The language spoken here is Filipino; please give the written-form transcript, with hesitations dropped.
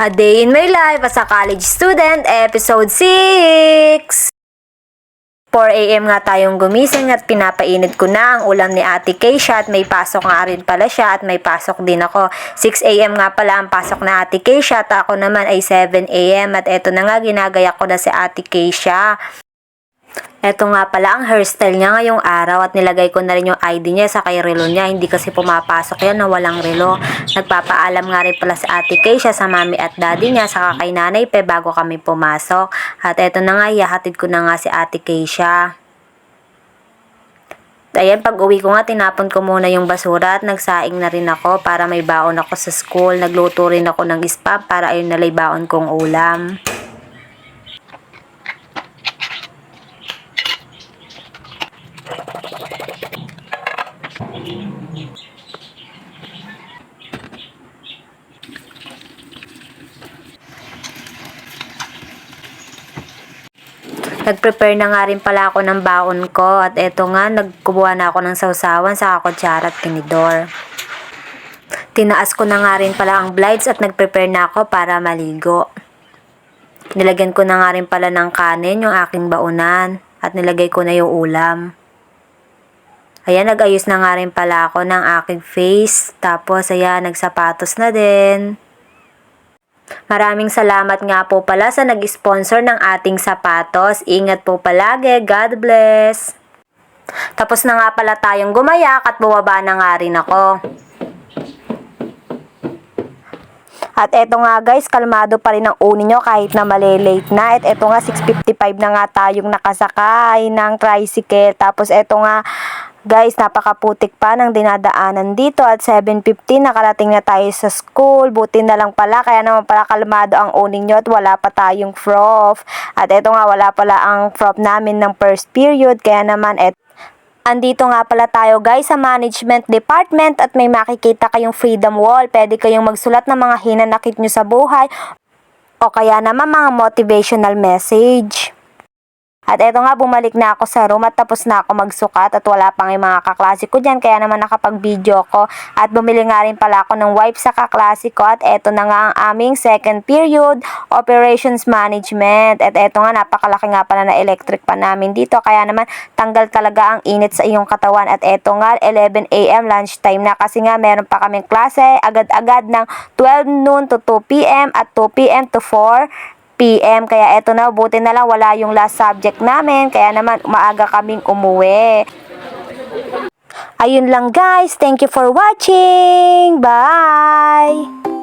A Day in My Life as a College Student, Episode 6! 4 a.m. nga tayong gumising at pinapainit ko na ang ulam ni Ate Keisha at may pasok nga rin pala siya at may pasok din ako. 6 a.m. nga pala ang pasok na Ate Keisha at ako naman ay 7 a.m. at eto na nga ginagaya ko na si Ate Keisha. Eto nga pala ang hairstyle niya ngayong araw at nilagay ko na rin yung ID niya sa kay relo niya. Hindi kasi pumapasok yan na walang relo. Nagpapaalam nga rin pala si Ate Keisha sa mami at daddy niya saka kay nanay pe bago kami pumasok. At eto na nga, ihahatid ko na nga si Ate Keisha. Ayan, pag uwi ko nga, tinapon ko muna yung basura at nagsaing na rin ako para may baon ako sa school. Nagluto rin ako ng spam para ayun nalay baon kong ulam. Nag-prepare na nga rin pala ako ng baon ko at eto nga, nagkubuha na ako ng sausawan sa kutsara at tinidor. Tinaas ko na nga rin pala ang blights at nag-prepare na ako para maligo. Nilagyan ko na nga rin pala ng kanin yung aking baonan at nilagay ko na yung ulam. Ayan, nag-ayos na nga rin pala ako ng aking face. Tapos, ayan, nagsapatos na din. Maraming salamat nga po pala sa nag-sponsor ng ating sapatos. Ingat po palagi. God bless. Tapos na nga pala tayong gumayak at bumaba na nga rin ako. At eto nga guys, kalmado pa rin ang uni nyo kahit na malilate na. At eto nga, 6:55 na nga tayong nakasakay ng tricycle. Tapos eto nga, guys, napakaputik pa ng dinadaanan dito at 7:15 nakarating na tayo sa school. Buti na lang pala, kaya naman pala kalmado ang uning nyo at wala pa tayong prof. At eto nga, wala pala ang prof namin ng first period, kaya naman andito nga pala tayo guys sa management department at may makikita kayong freedom wall. Pwede kayong magsulat ng mga hinanakit nyo sa buhay o kaya naman mga motivational message. At eto nga, bumalik na ako sa room at tapos na ako magsukat at wala pang yung mga kaklase ko dyan, kaya naman nakapag-video ko. At bumili nga rin pala ako ng wipe sa kaklase ko at eto na nga ang aming second period, operations management. At eto nga, napakalaki nga pala na electric pa namin dito, kaya naman tanggal talaga ang init sa iyong katawan. At eto nga, 11 a.m. lunchtime na kasi nga meron pa kaming klase agad-agad ng 12 noon to 2 p.m. at 2 p.m. to 4 p.m. Kaya eto na, buti na lang wala yung last subject namin. Kaya naman maaga kaming umuwi. Ayun lang guys. Thank you for watching. Bye!